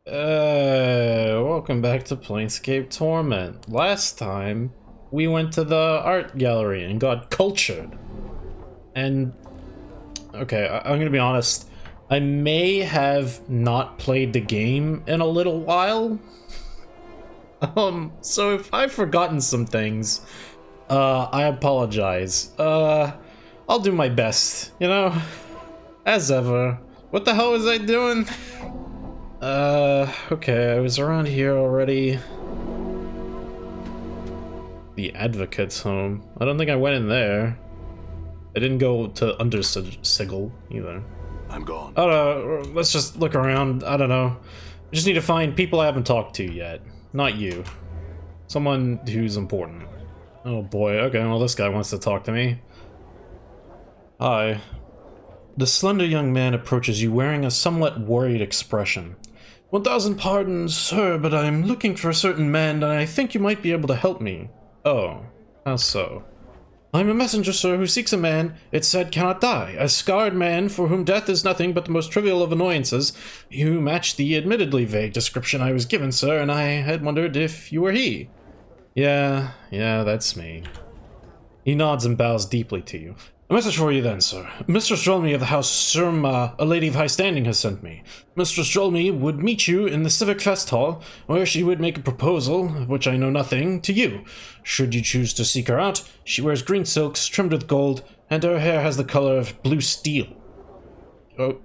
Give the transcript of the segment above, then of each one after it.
Welcome back to Planescape Torment. Last time, we went to the art gallery and got cultured. And, okay, I'm gonna be honest, I may have not played the game in a little while. So if I've forgotten some things, I apologize. I'll do my best, you know? As ever. What the hell was I doing? Okay, I was around here already. The Advocate's home. I don't think I went in there. I didn't go to Sigil either. I'm gone. Oh, let's just look around. I don't know. I just need to find people I haven't talked to yet. Not you. Someone who's important. Oh boy, okay, well this guy wants to talk to me. Hi. The slender young man approaches you wearing a somewhat worried expression. 1,000 pardons, sir, but I'm looking for a certain man, and I think you might be able to help me. Oh, how so? I'm a messenger, sir, who seeks a man, it said, cannot die. A scarred man for whom death is nothing but the most trivial of annoyances. You match the admittedly vague description I was given, sir, and I had wondered if you were he. Yeah, that's me. He nods and bows deeply to you. A message for you then, sir. Mistress Jolmy of the House Surma, a lady of high standing, has sent me. Mistress Jolmy would meet you in the Civic Fest Hall, where she would make a proposal, of which I know nothing, to you. Should you choose to seek her out, she wears green silks, trimmed with gold, and her hair has the color of blue steel. Oh,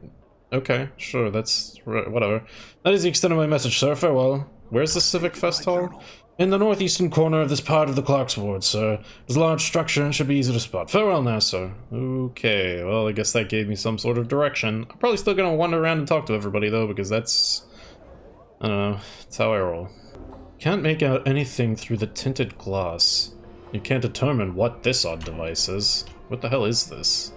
okay, sure, that's whatever. That is the extent of my message, sir. Farewell. Where's the Civic Fest Hall? In the northeastern corner of this part of the Clerk's Ward, sir. There's a large structure and should be easy to spot. Farewell now, sir. Okay, well, I guess that gave me some sort of direction. I'm probably still gonna wander around and talk to everybody, though, because that's... I don't know, that's how I roll. Can't make out anything through the tinted glass. You can't determine what this odd device is. What the hell is this?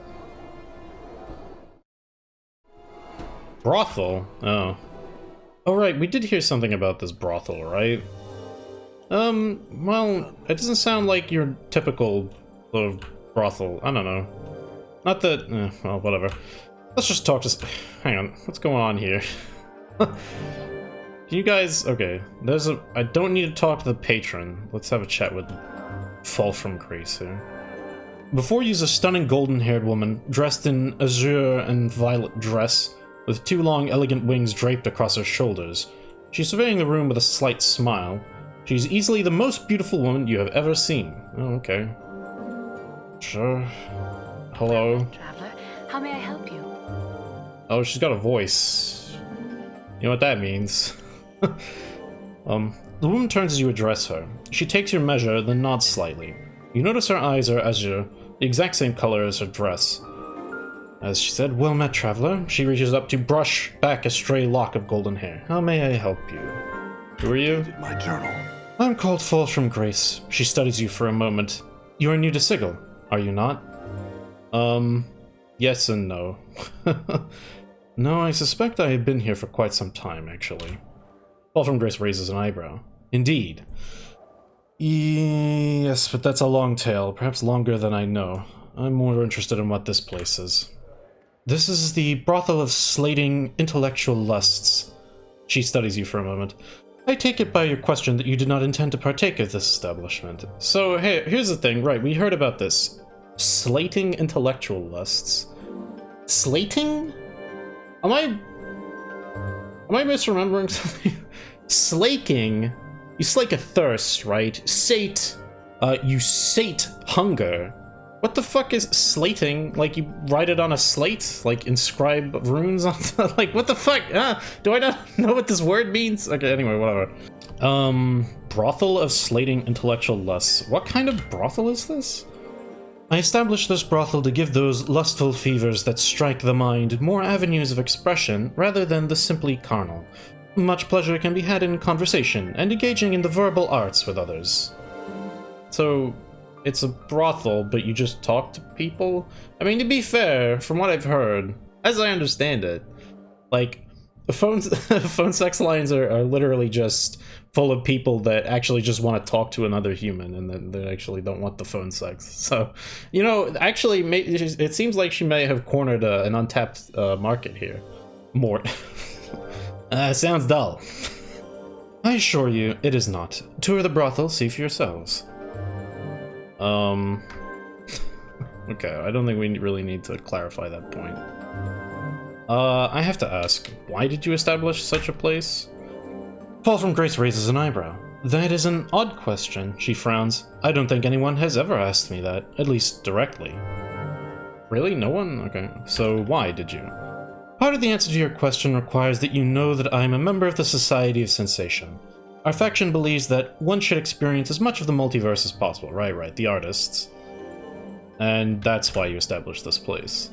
Brothel? Oh. Oh, right, we did hear something about this brothel, right? Well, it doesn't sound like your typical sort of brothel. I don't know. Not that, well, whatever. Let's just talk to... Hang on, what's going on here? Can you guys... Okay, there's a... I don't need to talk to the patron. Let's have a chat with Fall from Grace here. Before you is a stunning golden-haired woman, dressed in azure and violet dress, with two long, elegant wings draped across her shoulders. She's surveying the room with a slight smile. She's easily the most beautiful woman you have ever seen. Oh, okay. Sure. Hello. Traveler, how may I help you? Oh, she's got a voice. You know what that means. The woman turns as you address her. She takes your measure, then nods slightly. You notice her eyes are azure, the exact same color as her dress. As she said, well met, traveler. She reaches up to brush back a stray lock of golden hair. How may I help you? Who are you? My journal. I'm called Fall from Grace. She studies you for a moment. You are new to Sigil, are you not? Yes and no. No, I suspect I have been here for quite some time, actually. Fall from Grace raises an eyebrow. Indeed. Yes, but that's a long tale, perhaps longer than I know. I'm more interested in what this place is. This is the brothel of Slating intellectual lusts. She studies you for a moment. I take it by your question that you did not intend to partake of this establishment. So, hey, here's the thing, right, we heard about this. Slating intellectual lusts. Slating? Am I misremembering something? Slaking? You slake a thirst, right? Sate, you sate hunger. What the fuck is slating? Like, you write it on a slate? Like, inscribe runes on... Like, what the fuck? Do I not know what this word means? Okay, anyway, whatever. Brothel of Slating intellectual lusts. What kind of brothel is this? I established this brothel to give those lustful fevers that strike the mind more avenues of expression rather than the simply carnal. Much pleasure can be had in conversation and engaging in the verbal arts with others. So... it's a brothel, but you just talk to people? I mean, to be fair, from what I've heard, as I understand it, like, the phone sex lines are literally just full of people that actually just want to talk to another human, and then they actually don't want the phone sex. So, you know, actually, it seems like she may have cornered an untapped market here. More. Sounds dull. I assure you, it is not. Tour the brothel, see for yourselves. Okay, I don't think we really need to clarify that point. I have to ask, why did you establish such a place? Fall from Grace raises an eyebrow. That is an odd question, she frowns. I don't think anyone has ever asked me that, at least directly. Really? No one? Okay, so why did you? Part of the answer to your question requires that you know that I am a member of the Society of Sensation. Our faction believes that one should experience as much of the multiverse as possible. Right, the artists. And that's why you established this place.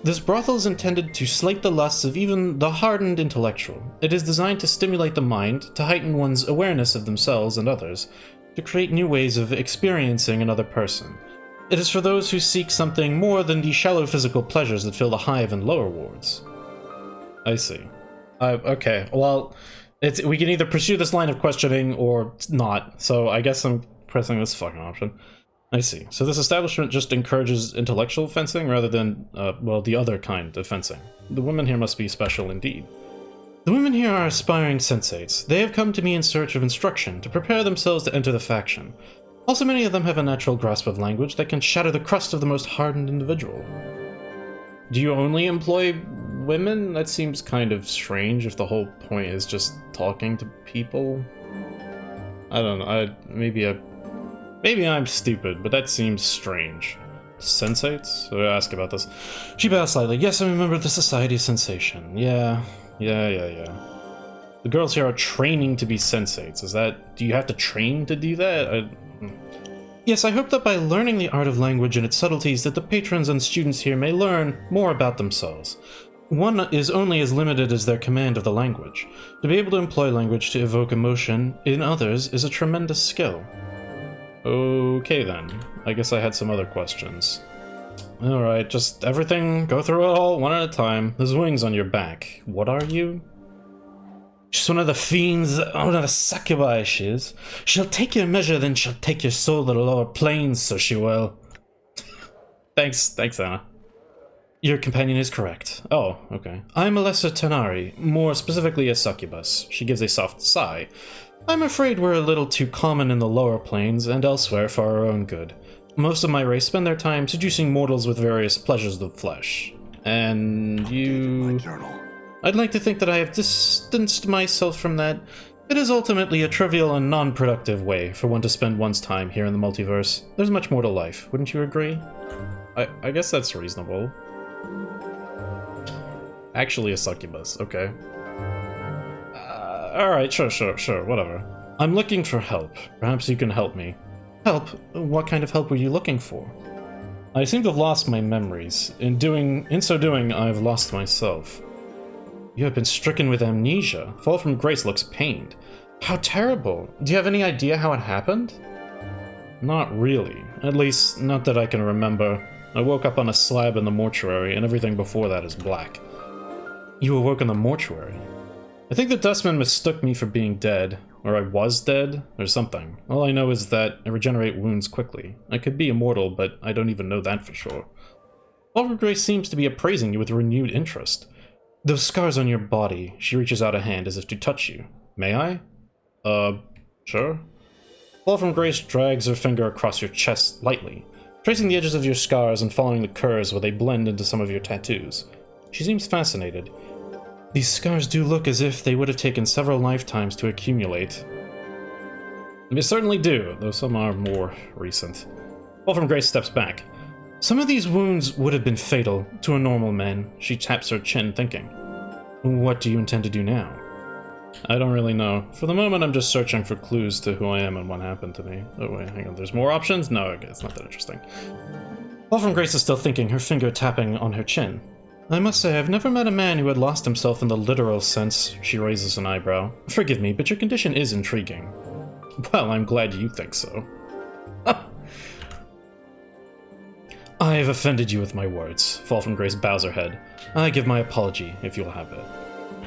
This brothel is intended to slake the lusts of even the hardened intellectual. It is designed to stimulate the mind, to heighten one's awareness of themselves and others, to create new ways of experiencing another person. It is for those who seek something more than the shallow physical pleasures that fill the hive and lower wards. I see. Okay, well, we can either pursue this line of questioning or not, so I guess I'm pressing this fucking option. I see. So this establishment just encourages intellectual fencing rather than, well, the other kind of fencing. The women here must be special indeed. The women here are aspiring sensates. They have come to me in search of instruction, to prepare themselves to enter the faction. Also, many of them have a natural grasp of language that can shatter the crust of the most hardened individual. Do you only employ women? That seems kind of strange if the whole point is just talking to people. I don't know, maybe I'm stupid, but that seems strange. Sensates? So I ask about this. She bows slightly. Yes, I'm a member of the Society of Sensation. Yeah. The girls here are training to be sensates. Do you have to train to do that? Yes, I hope that by learning the art of language and its subtleties that the patrons and students here may learn more about themselves. One is only as limited as their command of the language. To be able to employ language to evoke emotion in others is a tremendous skill. Okay then, I guess I had some other questions. Alright, just everything, go through it all, one at a time. There's wings on your back. What are you? She's one of the fiends, one of the succubi she is. She'll take your measure, then she'll take your soul to the lower planes, so she will. Thanks Anna. Your companion is correct. Oh, okay. I'm a lesser Tanari, more specifically a succubus. She gives a soft sigh. I'm afraid we're a little too common in the lower planes and elsewhere for our own good. Most of my race spend their time seducing mortals with various pleasures of the flesh. And you... I'd like to think that I have distanced myself from that. It is ultimately a trivial and non-productive way for one to spend one's time here in the multiverse. There's much more to life, wouldn't you agree? I guess that's reasonable. Actually a succubus, okay. Alright, sure, whatever. I'm looking for help. Perhaps you can help me. Help? What kind of help were you looking for? I seem to have lost my memories. In so doing, I've lost myself. You have been stricken with amnesia. Fall from Grace looks pained. How terrible. Do you have any idea how it happened? Not really. At least, not that I can remember. I woke up on a slab in the mortuary, and everything before that is black. You awoke in the mortuary? I think the dustman mistook me for being dead, or I was dead, or something. All I know is that I regenerate wounds quickly. I could be immortal, but I don't even know that for sure. Oliver Grace seems to be appraising you with renewed interest. Those scars on your body, she reaches out a hand as if to touch you. May I? Sure. Wolfram Grace drags her finger across your chest lightly, tracing the edges of your scars and following the curves where they blend into some of your tattoos. She seems fascinated. These scars do look as if they would have taken several lifetimes to accumulate. They certainly do, though some are more recent. Wolfram Grace steps back. Some of these wounds would have been fatal to a normal man. She taps her chin, thinking. What do you intend to do now? I don't really know. For the moment, I'm just searching for clues to who I am and what happened to me. Oh wait, hang on, there's more options? No, okay, it's not that interesting. Wolfram Grace is still thinking, her finger tapping on her chin. I must say, I've never met a man who had lost himself in the literal sense. She raises an eyebrow. Forgive me, but your condition is intriguing. Well, I'm glad you think so. I have offended you with my words. Wolfram Grace bows her head. I give my apology, if you'll have it.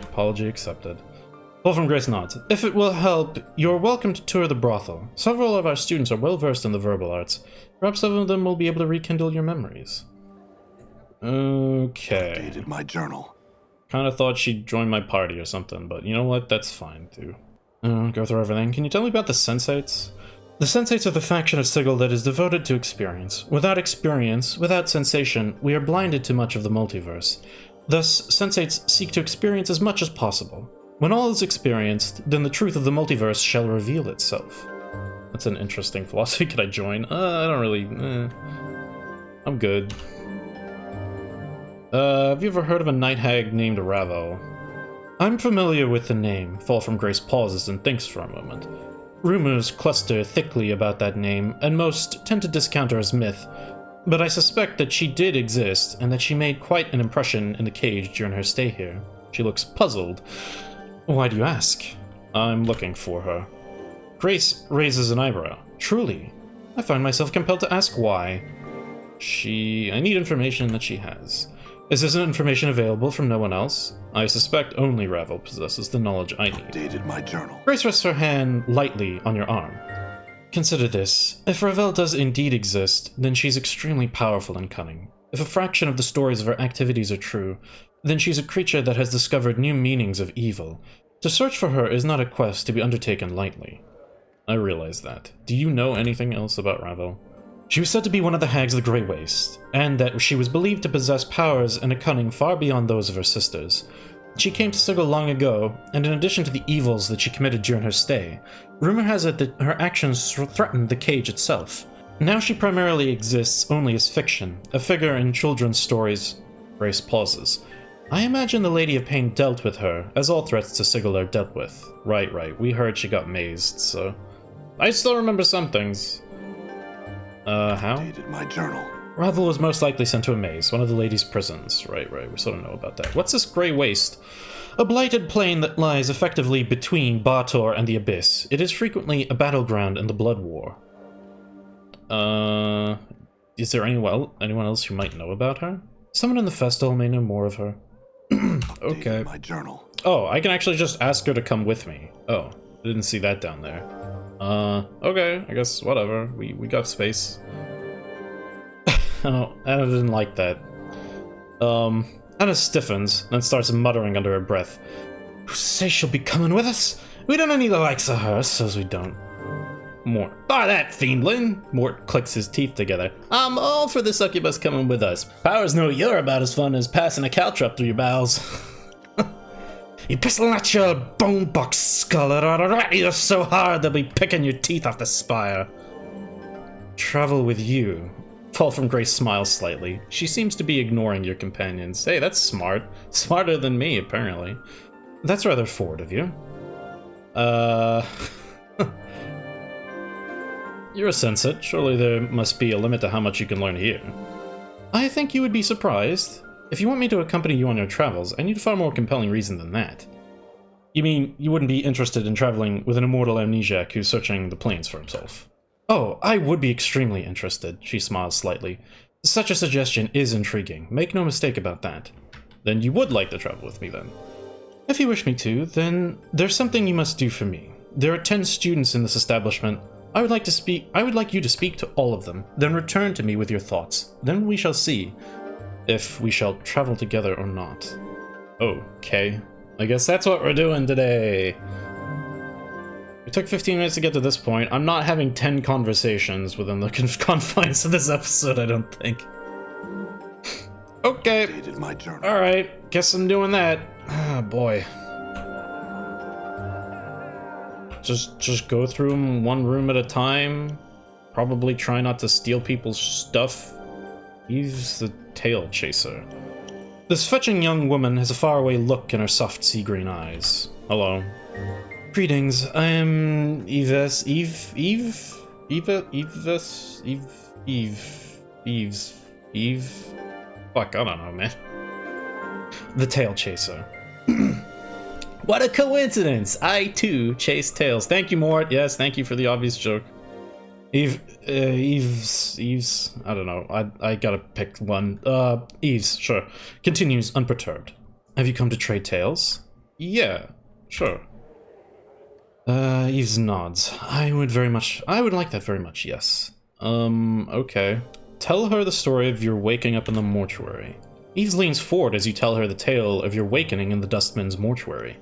Apology accepted. Wolfram Grace nods. If it will help, you're welcome to tour the brothel. Several of our students are well versed in the verbal arts. Perhaps some of them will be able to rekindle your memories. Okay. Updated my journal. Kind of thought she'd join my party or something, but you know what? That's fine, too. Go through everything. Can you tell me about the Sensates? The Sensates are the faction of Sigil that is devoted to experience. Without experience, without sensation, we are blinded to much of the multiverse. Thus, Sensates seek to experience as much as possible. When all is experienced, then the truth of the multiverse shall reveal itself. That's an interesting philosophy. Could I join? I don't really... I'm good. Have you ever heard of a night hag named Ravel? I'm familiar with the name. Fall from Grace pauses and thinks for a moment. Rumors cluster thickly about that name, and most tend to discount her as myth. But I suspect that she did exist, and that she made quite an impression in the cage during her stay here. She looks puzzled. Why do you ask? I'm looking for her. Grace raises an eyebrow. Truly? I find myself compelled to ask why. I need information that she has. Is this information available from no one else? I suspect only Ravel possesses the knowledge I need. Updated my journal. Grace rests her hand lightly on your arm. Consider this. If Ravel does indeed exist, then she's extremely powerful and cunning. If a fraction of the stories of her activities are true, then she's a creature that has discovered new meanings of evil. To search for her is not a quest to be undertaken lightly. I realize that. Do you know anything else about Ravel? She was said to be one of the hags of the Grey Waste, and that she was believed to possess powers and a cunning far beyond those of her sisters. She came to Sigil long ago, and in addition to the evils that she committed during her stay, rumor has it that her actions threatened the cage itself. Now she primarily exists only as fiction, a figure in children's stories. Grace pauses. I imagine the Lady of Pain dealt with her, as all threats to Sigil are dealt with. Right, we heard she got mazed, so... I still remember some things. How? Updated my journal. Ravel was most likely sent to a maze, one of the lady's prisons. Right, we sort of know about that. What's this Grey Waste? A blighted plain that lies effectively between Bator and the Abyss. It is frequently a battleground in the Blood War. Is there anyone else who might know about her? Someone in the Festal may know more of her. Okay. My journal. Oh, I can actually just ask her to come with me. Oh, I didn't see that down there. Okay, I guess whatever. We got space. Oh, Anna didn't like that. Anna stiffens, then starts muttering under her breath. Who says she'll be coming with us? We don't need the likes of her, says we don't. Mort. By that, fiendling! Mort clicks his teeth together. I'm all for the succubus coming with us. Powers know you're about as fun as passing a caltrop through your bowels. You pistol at your bone box skull, or I'll rat you so hard they'll be picking your teeth off the spire. Travel with you. Fall from Grace smiles slightly. She seems to be ignoring your companions. Hey, that's smart. Smarter than me, apparently. That's rather forward of you. You're a sensate. Surely there must be a limit to how much you can learn here. I think you would be surprised. If you want me to accompany you on your travels, I need a far more compelling reason than that. You mean you wouldn't be interested in traveling with an immortal amnesiac who's searching the plains for himself? Oh, I would be extremely interested, she smiles slightly. Such a suggestion is intriguing, make no mistake about that. Then you would like to travel with me, then? If you wish me to, then there's something you must do for me. There are 10 students in this establishment. I would like you to speak to all of them, then return to me with your thoughts. Then we shall see if we shall travel together or not. Okay. I guess that's what we're doing today. It took 15 minutes to get to this point. I'm not having 10 conversations within the confines of this episode, I don't think. Okay. Alright, guess I'm doing that. Ah, boy. Just go through them one room at a time. Probably try not to steal people's stuff. Eve's the tail chaser. This fetching young woman has a faraway look in her soft sea green eyes. Hello. Greetings, I am Eves. Fuck, I don't know, man. The tail chaser. What a coincidence! I too chase tails. Thank you, Mort. Yes, thank you for the obvious joke. Eves, I don't know. I gotta pick one. Eves, sure. Continues unperturbed. Have you come to trade tales? Yeah, sure. Eves nods. I would like that very much, yes. Okay. Tell her the story of your waking up in the mortuary. Eve leans forward as you tell her the tale of your awakening in the Dustman's mortuary.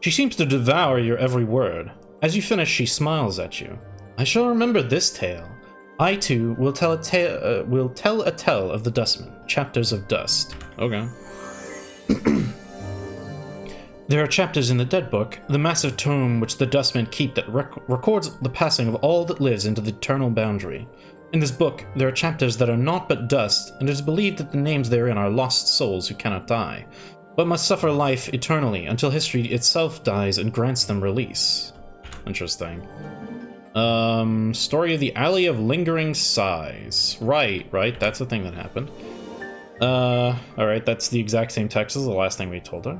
She seems to devour your every word. As you finish, she smiles at you. I shall remember this tale. I too will tell a tale of the Dustman. Chapters of Dust. Okay. There are chapters in the Dead Book, the massive tome which the Dustmen keep that records the passing of all that lives into the eternal boundary. In this book, there are chapters that are naught but dust, and it is believed that the names therein are lost souls who cannot die, but must suffer life eternally until history itself dies and grants them release. Interesting. Story of the Alley of Lingering Sighs. Right, that's a thing that happened. Alright, that's the exact same text as the last thing we told her.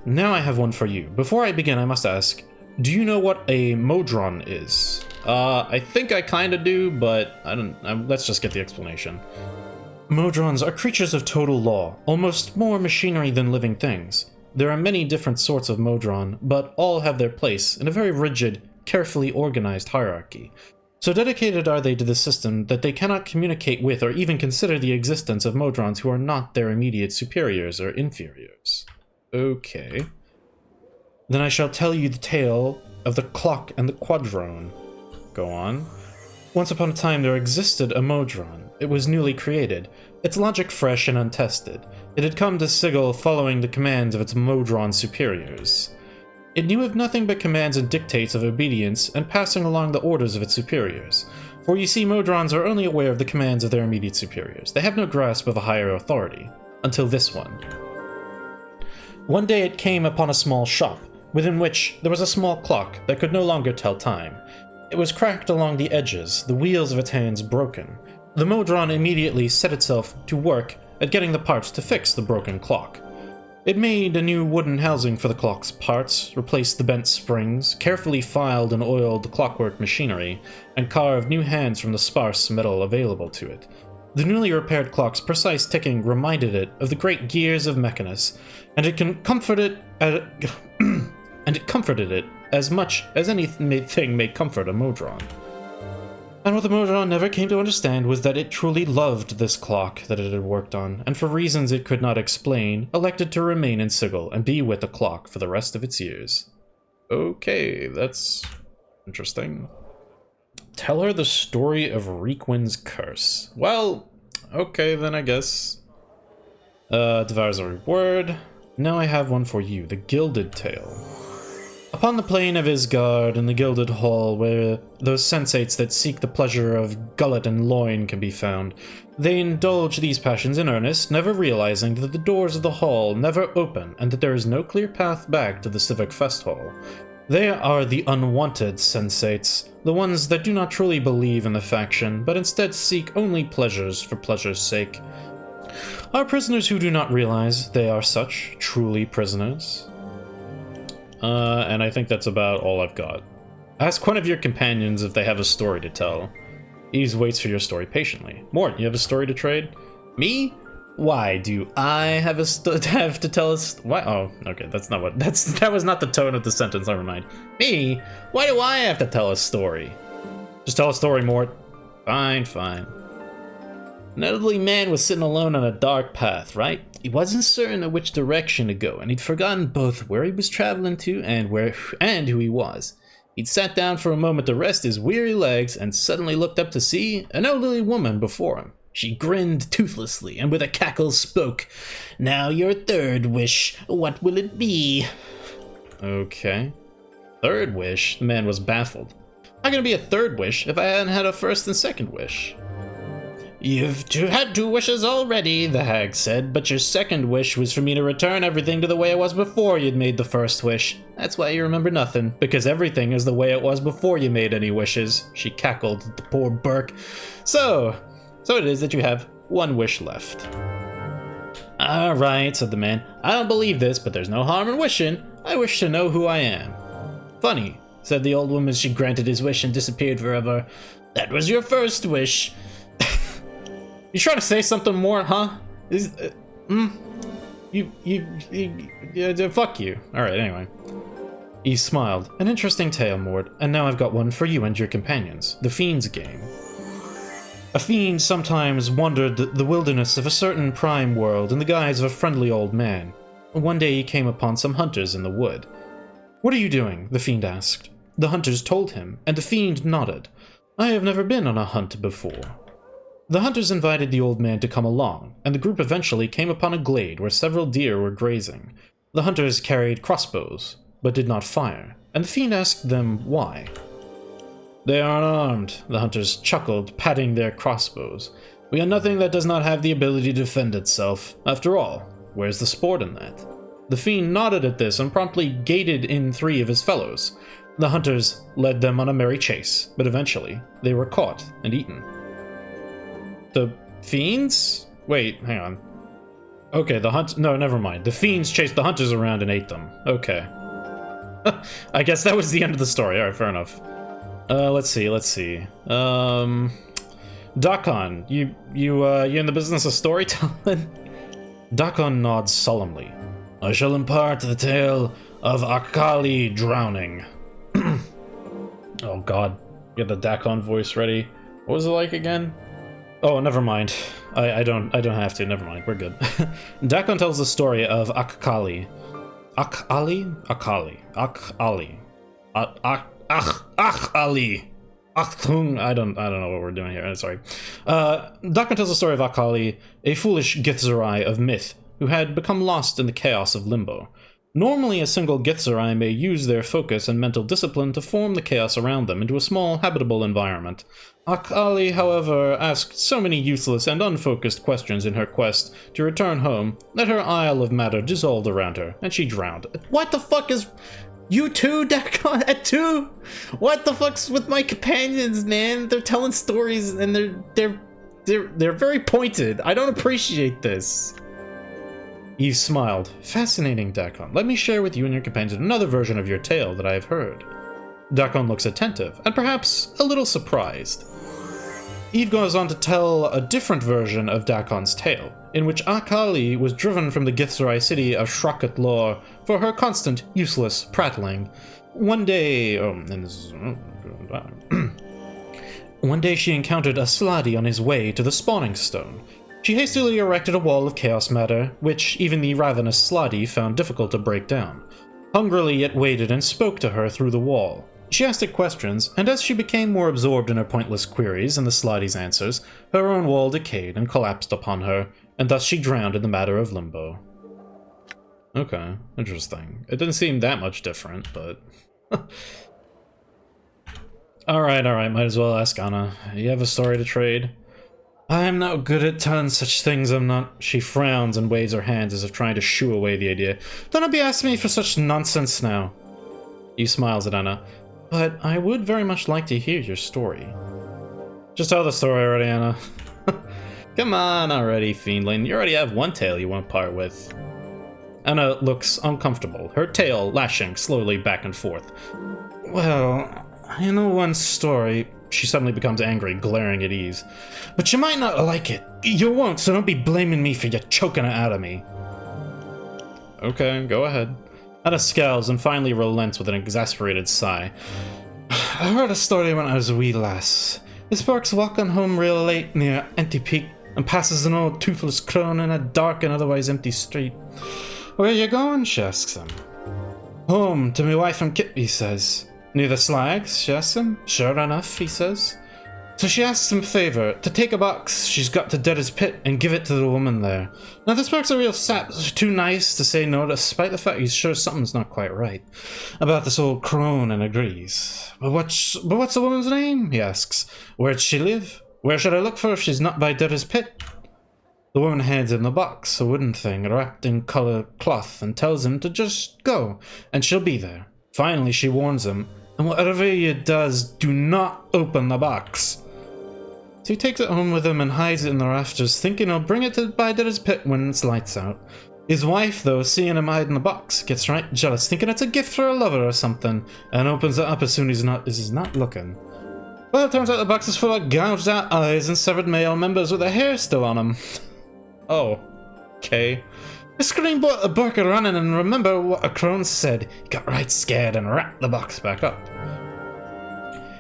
Now I have one for you. Before I begin, I must ask, do you know what a modron is? I think I kinda do, but I don't. Let's just get the explanation. Modrons are creatures of total law, almost more machinery than living things. There are many different sorts of modron, but all have their place in a very rigid, carefully organized hierarchy. So dedicated are they to the system that they cannot communicate with or even consider the existence of modrons who are not their immediate superiors or inferiors. Okay. Then I shall tell you the tale of the clock and the quadrone. Go on. Once upon a time there existed a modron. It was newly created, its logic fresh and untested. It had come to Sigil following the commands of its modron superiors. It knew of nothing but commands and dictates of obedience and passing along the orders of its superiors. For you see, modrons are only aware of the commands of their immediate superiors. They have no grasp of a higher authority. Until this one. One day it came upon a small shop, within which there was a small clock that could no longer tell time. It was cracked along the edges, the wheels of its hands broken. The modron immediately set itself to work at getting the parts to fix the broken clock. It made a new wooden housing for the clock's parts, replaced the bent springs, carefully filed and oiled the clockwork machinery, and carved new hands from the sparse metal available to it. The newly repaired clock's precise ticking reminded it of the great gears of Mechanus, and it comforted it as much as anything may comfort a modron. And what the modron never came to understand was that it truly loved this clock that it had worked on, and for reasons it could not explain, elected to remain in Sigil and be with the clock for the rest of its years. Okay, that's interesting. Tell her the story of Requin's curse. Well, okay then I guess. Devours a reward. Now I have one for you, the Gilded Tale. Upon the plain of Isgard, in the Gilded Hall, where those sensates that seek the pleasure of gullet and loin can be found, they indulge these passions in earnest, never realizing that the doors of the hall never open and that there is no clear path back to the civic fest hall. They are the unwanted sensates, the ones that do not truly believe in the faction, but instead seek only pleasures for pleasure's sake. Are prisoners who do not realize they are such, truly prisoners? And I think that's about all I've got. Ask one of your companions if they have a story to tell. Ease waits for your story patiently. Mort, you have a story to trade? Me? Why do I have to tell us? Why? Oh, okay, that's not what. That was not the tone of the sentence. Never mind. Me? Why do I have to tell a story? Just tell a story, Mort. Fine. An elderly man was sitting alone on a dark path, right? He wasn't certain of which direction to go, and he'd forgotten both where he was traveling to and who he was. He'd sat down for a moment to rest his weary legs and suddenly looked up to see an elderly woman before him. She grinned toothlessly and with a cackle spoke. "Now your third wish, what will it be?" Okay. Third wish? The man was baffled. How can it be a third wish if I hadn't had a first and second wish? "You've had 2 wishes already," the hag said, "but your second wish was for me to return everything to the way it was before you'd made the first wish. That's why you remember nothing, because everything is the way it was before you made any wishes." She cackled at the poor Burke. So it is that you have 1 wish left. "All right," said the man. "I don't believe this, but there's no harm in wishing. I wish to know who I am." "Funny," said the old woman as she granted his wish and disappeared forever. "That was your first wish." You trying to say something more, huh? Fuck you. Alright, anyway. He smiled. An interesting tale, Mort, and now I've got one for you and your companions. The Fiend's Game. A fiend sometimes wandered the wilderness of a certain prime world in the guise of a friendly old man. One day he came upon some hunters in the wood. "What are you doing?" the fiend asked. The hunters told him, and the fiend nodded. "I have never been on a hunt before." The hunters invited the old man to come along, and the group eventually came upon a glade where several deer were grazing. The hunters carried crossbows, but did not fire, and the fiend asked them why. "They are unarmed," the hunters chuckled, patting their crossbows. "We are nothing that does not have the ability to defend itself. After all, where's the sport in that?" The fiend nodded at this and promptly gated in 3 of his fellows. The hunters led them on a merry chase, but eventually they were caught and eaten. The fiends? Wait, hang on. Okay, no, never mind. The fiends chased the hunters around and ate them. Okay. I guess that was the end of the story. Alright, fair enough. Let's see. Dakon, you in the business of storytelling? Dakon nods solemnly. "I shall impart the tale of Akali drowning." Oh god, get the Dakon voice ready. What was it like again? Oh, never mind. I don't have to. Never mind. We're good. Dakon tells the story of Akali. Akali. I don't know what we're doing here. Sorry. Dakon tells the story of Akali, a foolish Githzerai of myth who had become lost in the chaos of limbo. Normally, a single Githzerai may use their focus and mental discipline to form the chaos around them into a small, habitable environment. Akali, however, asked so many useless and unfocused questions in her quest to return home that her isle of matter dissolved around her, and she drowned. What the fuck is... You too, Dakon? At 2? What the fuck's with my companions, man? They're telling stories and they're very pointed. I don't appreciate this. Eve smiled. "Fascinating, Dakon. Let me share with you and your companions another version of your tale that I have heard." Dakon looks attentive, and perhaps a little surprised. Eve goes on to tell a different version of Dakon's tale, in which Akali was driven from the Githzerai city of Shrakat Lor for her constant, useless prattling. One day she encountered a Sladi on his way to the spawning stone. She hastily erected a wall of chaos matter, which even the ravenous Sladi found difficult to break down. Hungrily it waited and spoke to her through the wall. She asked it questions, and as she became more absorbed in her pointless queries and the Sladi's answers, her own wall decayed and collapsed upon her, and thus she drowned in the matter of limbo. Okay, interesting. It didn't seem that much different, but... Alright, might as well ask Anna. You have a story to trade? "I am not good at telling such things, I'm not." She frowns and waves her hands as if trying to shoo away the idea. "Don't be asking me for such nonsense now." He smiles at Anna. "But I would very much like to hear your story." "Just tell the story already, Anna." "Come on already, Fiendling. You already have one tale you won't part with." Anna looks uncomfortable, her tail lashing slowly back and forth. "Well, I know one story." She suddenly becomes angry, glaring at Eve. "But you might not like it. You won't, so don't be blaming me for you choking it out of me." "Okay, go ahead." Anna scowls and finally relents with an exasperated sigh. "I heard a story when I was a wee lass. This Spark's walking home real late near Empty Peak and passes an old toothless crone in a dark and otherwise empty street. 'Where you going?' she asks him. 'Home, to me wife and kit,' he says. 'Near the slags?' she asks him. 'Sure enough,' he says. So she asks him a favour, to take a box she's got to Dead's Pit and give it to the woman there. Now this Spark's a real sap, too nice to say no, despite the fact he's sure something's not quite right about this old crone, and agrees. But what's the woman's name?' he asks. 'Where'd she live? Where should I look for if she's not by Dead's Pit?' The woman hands him the box, a wooden thing wrapped in coloured cloth, and tells him to just go, and she'll be there. Finally she warns him, and whatever he does, do not open the box. So he takes it home with him and hides it in the rafters, thinking he'll bring it to Dead's Pit when it's lights out. His wife, though, seeing him hide in the box, gets right jealous, thinking it's a gift for a lover or something, and opens it up as soon as he's not looking. Well, it turns out the box is full of gouged out eyes and severed male members with their hair still on them. Oh, okay. I screamed a burger running and remember what a crone said. He got right scared and wrapped the box back up.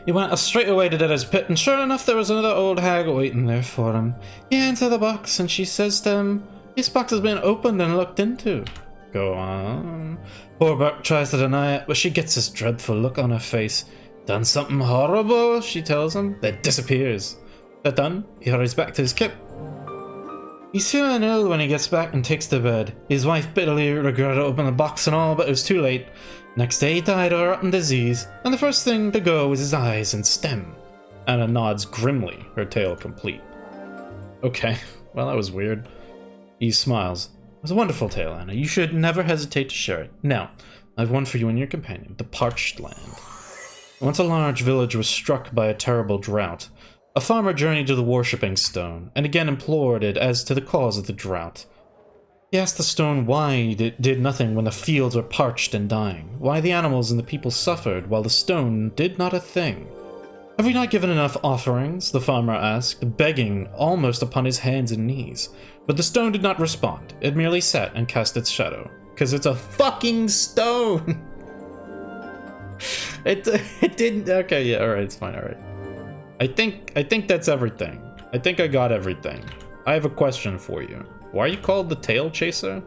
He went straight away to Dead's pit, and sure enough there was another old hag waiting there for him. He entered the box, and she says to him, "This box has been opened and looked into." Go on. Poor Burke tries to deny it, but she gets this dreadful look on her face. "Done something horrible," she tells him, then disappears. That done, he hurries back to his kip. He's feeling ill when he gets back and takes to bed. His wife bitterly regretted opening the box and all, but it was too late. Next day he died of a rotten disease, and the first thing to go was his eyes and stem. Anna nods grimly, her tale complete. Okay, well that was weird. He smiles. It was a wonderful tale, Anna. You should never hesitate to share it. Now, I have one for you and your companion, the Parched Land. Once a large village was struck by a terrible drought. A farmer journeyed to the worshipping stone, and again implored it as to the cause of the drought. He asked the stone why it did nothing when the fields were parched and dying, why the animals and the people suffered while the stone did not a thing. "Have we not given enough offerings?" the farmer asked, begging almost upon his hands and knees. But the stone did not respond. It merely sat and cast its shadow. 'Cause it's a fucking stone! It didn't... Okay, yeah, alright, it's fine, alright. I think that's everything. I think I got everything. I have a question for you. Why are you called the Tail Chaser?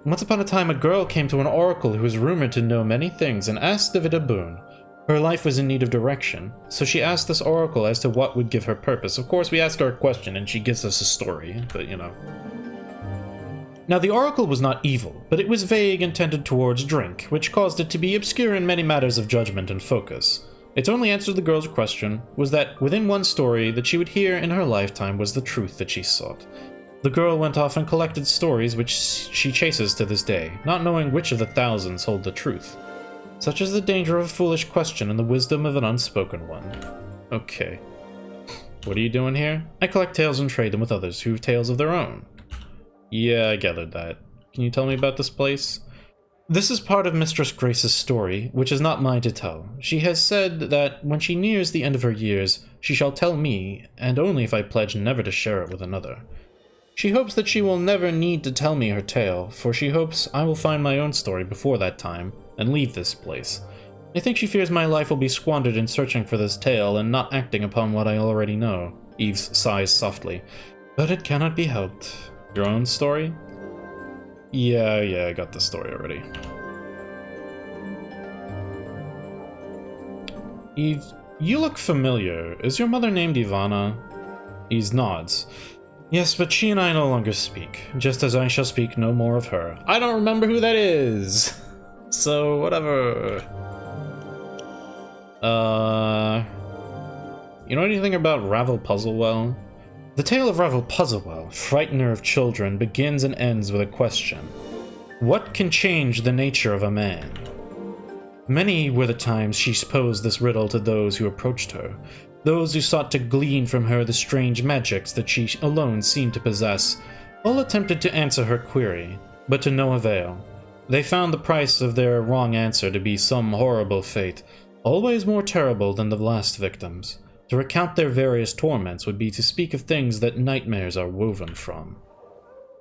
Once upon a time, a girl came to an oracle who was rumored to know many things and asked of it a boon. Her life was in need of direction, so she asked this oracle as to what would give her purpose. Of course, we ask her a question and she gives us a story, but you know. Now, the oracle was not evil, but it was vague and tended towards drink, which caused it to be obscure in many matters of judgment and focus. Its only answer to the girl's question was that within one story that she would hear in her lifetime was the truth that she sought. The girl went off and collected stories which she chases to this day, not knowing which of the thousands hold the truth. Such is the danger of a foolish question and the wisdom of an unspoken one. Okay. What are you doing here? I collect tales and trade them with others who have tales of their own. Yeah, I gathered that. Can you tell me about this place? This is part of Mistress Grace's story, which is not mine to tell. She has said that when she nears the end of her years, she shall tell me, and only if I pledge never to share it with another. She hopes that she will never need to tell me her tale, for she hopes I will find my own story before that time, and leave this place. I think she fears my life will be squandered in searching for this tale and not acting upon what I already know. Eves sighs softly. But it cannot be helped. Your own story? Yeah, I got the story already. Eve, you look familiar. Is your mother named Ivana? Eve nods. Yes, but she and I no longer speak, just as I shall speak no more of her. I don't remember who that is! So, whatever. You know anything about Ravel Puzzlewell? The tale of Ravel Puzzlewell, frightener of children, begins and ends with a question. What can change the nature of a man? Many were the times she posed this riddle to those who approached her, those who sought to glean from her the strange magics that she alone seemed to possess. All attempted to answer her query, but to no avail. They found the price of their wrong answer to be some horrible fate, always more terrible than the last victims. To recount their various torments would be to speak of things that nightmares are woven from.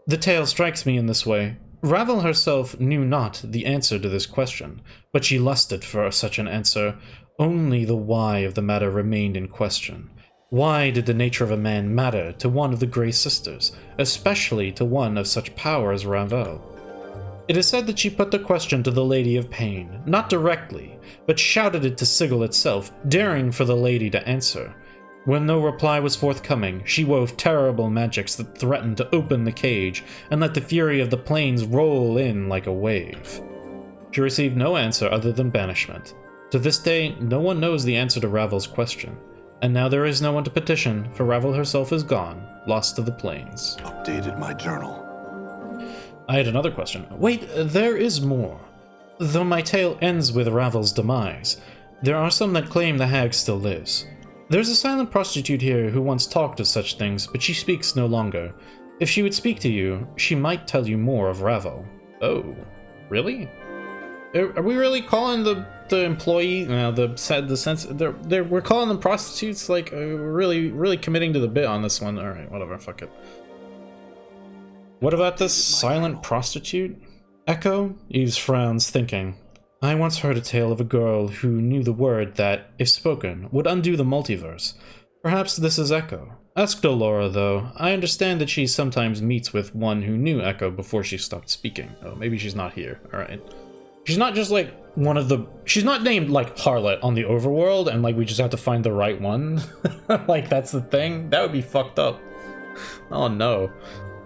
The tale strikes me in this way. Ravel herself knew not the answer to this question, but she lusted for such an answer. Only the why of the matter remained in question. Why did the nature of a man matter to one of the Grey Sisters, especially to one of such power as Ravel? It is said that she put the question to the Lady of Pain, not directly, but shouted it to Sigil itself, daring for the lady to answer. When no reply was forthcoming, she wove terrible magics that threatened to open the cage and let the fury of the plains roll in like a wave. She received no answer other than banishment. To this day, no one knows the answer to Ravel's question, and now there is no one to petition, for Ravel herself is gone, lost to the plains. Updated my journal. I had another question. Wait, there is more. Though my tale ends with Ravel's demise, there are some that claim the hag still lives. There's a silent prostitute here who once talked of such things, but she speaks no longer. If she would speak to you, she might tell you more of Ravel. Oh, really? Are we really calling the employee, we're calling them prostitutes? Like, really committing to the bit on this one. Alright, whatever, fuck it. What about this silent prostitute? Echo? Eves frowns, thinking. I once heard a tale of a girl who knew the word that, if spoken, would undo the multiverse. Perhaps this is Echo. Ask Dolora, though. I understand that she sometimes meets with one who knew Echo before she stopped speaking. Oh, maybe she's not here. Alright. She's not just, like, one of the... She's not named, like, Harlot on the overworld, and, like, we just have to find the right one. Like, that's the thing? That would be fucked up. Oh, no.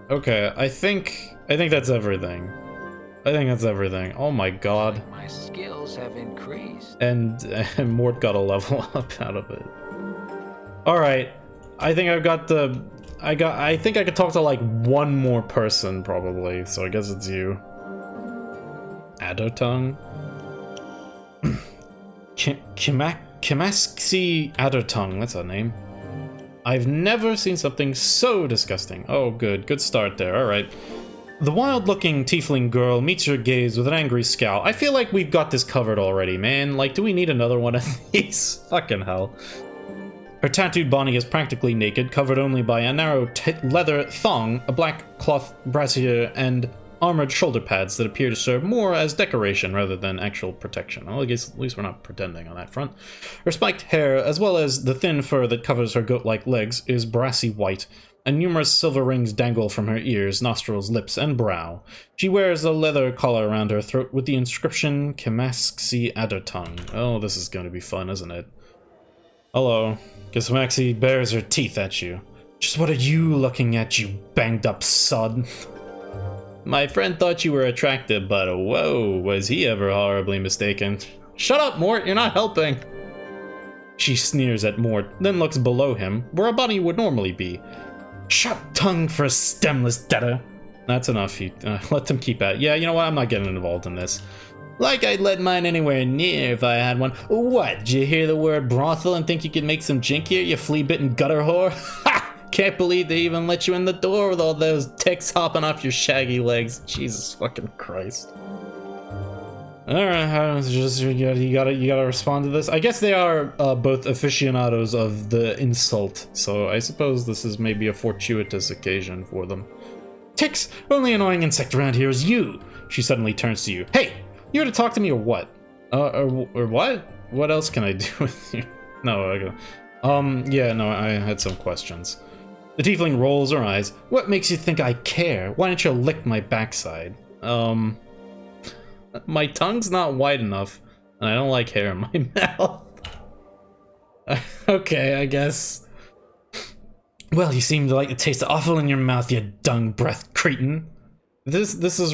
Okay, I think that's everything. I think that's everything. Oh my god. My skills have increased. And Mort got a level up out of it. Alright. I think I've got the... I think I could talk to like one more person probably, so I guess it's you. Addertongue? Kimaxi Addertongue, that's her name. I've never seen something so disgusting. Oh good, good start there, alright. The wild-looking tiefling girl meets your gaze with an angry scowl. I feel like we've got this covered already, man. Like, do we need another one of these? Fucking hell. Her tattooed body is practically naked, covered only by a narrow leather thong, a black cloth brassiere, and armored shoulder pads that appear to serve more as decoration rather than actual protection. Well, I guess at least we're not pretending on that front. Her spiked hair, as well as the thin fur that covers her goat-like legs, is brassy white, and numerous silver rings dangle from her ears, nostrils, lips, and brow. She wears a leather collar around her throat with the inscription Kimaxi Addertongue. Oh, this is going to be fun, isn't it? Hello. Kimaxi bares her teeth at you. Just what are you looking at, you banged-up sod? My friend thought you were attractive, but whoa, was he ever horribly mistaken. Shut up, Mort, you're not helping. She sneers at Mort, then looks below him, where a body would normally be. Sharp tongue for a stemless debtor. That's enough. Let them keep at it. Yeah, you know what? I'm not getting involved in this. Like I'd let mine anywhere near if I had one. What? Did you hear the word brothel and think you could make some jink here, you flea-bitten gutter whore? Ha! Can't believe they even let you in the door with all those ticks hopping off your shaggy legs. Jesus fucking Christ. Alright, you gotta respond to this. I guess they are both aficionados of the insult, so I suppose this is maybe a fortuitous occasion for them. Ticks! Only annoying insect around here is you! She suddenly turns to you. Hey! You here to talk to me or what? Or what? What else can I do with you? No, okay. Yeah, no, I had some questions. The tiefling rolls her eyes. What makes you think I care? Why don't you lick my backside? My tongue's not wide enough, and I don't like hair in my mouth. Okay, I guess. Well, you seem to like the taste of offal in your mouth, you dung-breathed cretin. This is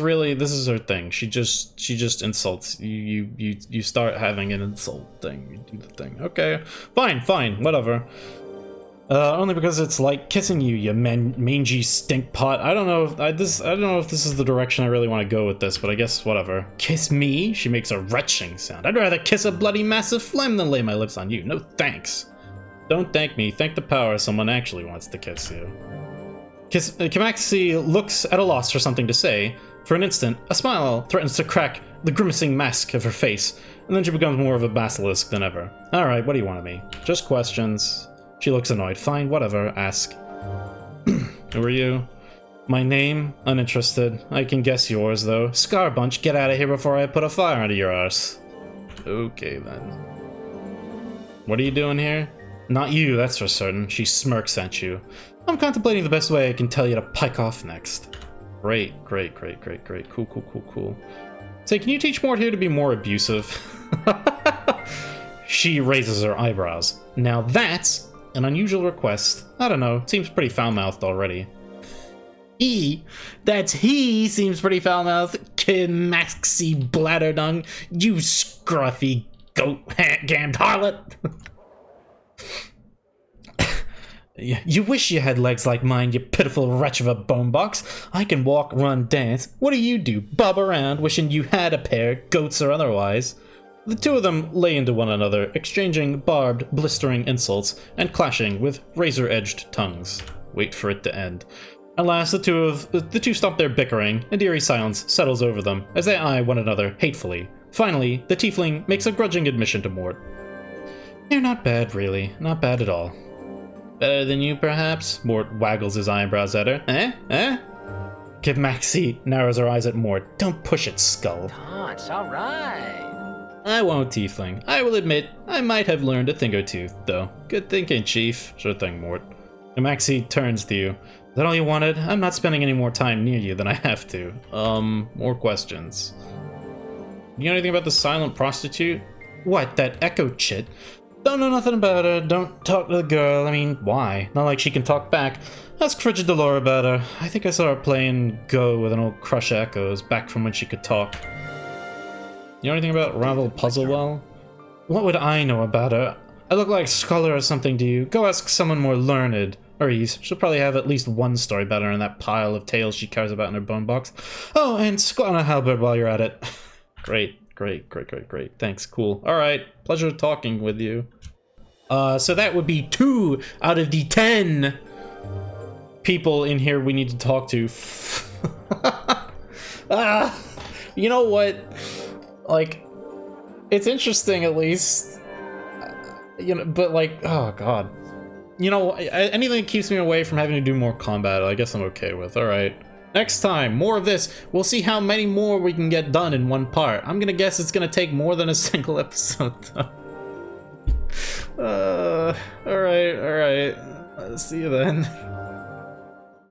her thing. She just insults. You start having an insult thing. You do the thing. Okay, fine, whatever. Only because it's like kissing you, you mangy stink pot. I don't know if this is the direction I really want to go with this, but I guess whatever. Kiss me? She makes a retching sound. I'd rather kiss a bloody massive phlegm than lay my lips on you. No thanks. Don't thank me. Thank the power someone actually wants to kiss you. Kimaxi looks at a loss for something to say. For an instant, a smile threatens to crack the grimacing mask of her face, and then she becomes more of a basilisk than ever. Alright, what do you want of me? Just questions. She looks annoyed. Fine, whatever. Ask. Who are you? My name? Uninterested. I can guess yours, though. Scarbunch, get out of here before I put a fire under your arse. Okay, then. What are you doing here? Not you, that's for certain. She smirks at you. I'm contemplating the best way I can tell you to pike off next. Great. Cool. Say, can you teach Mort here to be more abusive? She raises her eyebrows. Now that's an unusual request. I don't know, seems pretty foul-mouthed already. He seems pretty foul-mouthed. Kimaxi Bladderdung, you scruffy goat-gammed harlot. You wish you had legs like mine, you pitiful wretch of a bone box. I can walk, run, dance. What do? Bob around, wishing you had a pair, goats or otherwise. The two of them lay into one another, exchanging barbed, blistering insults, and clashing with razor-edged tongues. Wait for it to end. At last, the two stop their bickering, and eerie silence settles over them as they eye one another hatefully. Finally, the tiefling makes a grudging admission to Mort. You're not bad, really. Not bad at all. Better than you, perhaps? Mort waggles his eyebrows at her. Eh? Kimaxi narrows her eyes at Mort. Don't push it, skull. Oh, it's alright. I won't, Tiefling. I will admit, I might have learned a thing or two, though. Good thinking, Chief. Sure thing, Mort. And Maxie turns to you. Is that all you wanted? I'm not spending any more time near you than I have to. More questions. You know anything about the silent prostitute? What, that echo chit? Don't know nothing about her. Don't talk to the girl. I mean, why? Not like she can talk back. Ask Frigid Delore about her. I think I saw her playing Go with an old crush Echoes back from when she could talk. You know anything about Ravel Puzzlewell? What would I know about her? I look like a scholar or something to you. Go ask someone more learned. Maurice, she'll probably have at least one story about her in that pile of tales she cares about in her bone box. Oh, and squat on a halberd while you're at it. Great. Thanks, cool. Alright, pleasure talking with you. So that would be 2 out of the 10 people in here we need to talk to. You know what? Like, it's interesting at least. You know, but like, oh god. You know, anything that keeps me away from having to do more combat, I guess I'm okay with. Alright. Next time, more of this. We'll see how many more we can get done in one part. I'm gonna guess it's gonna take more than a single episode, though. Alright. See you then.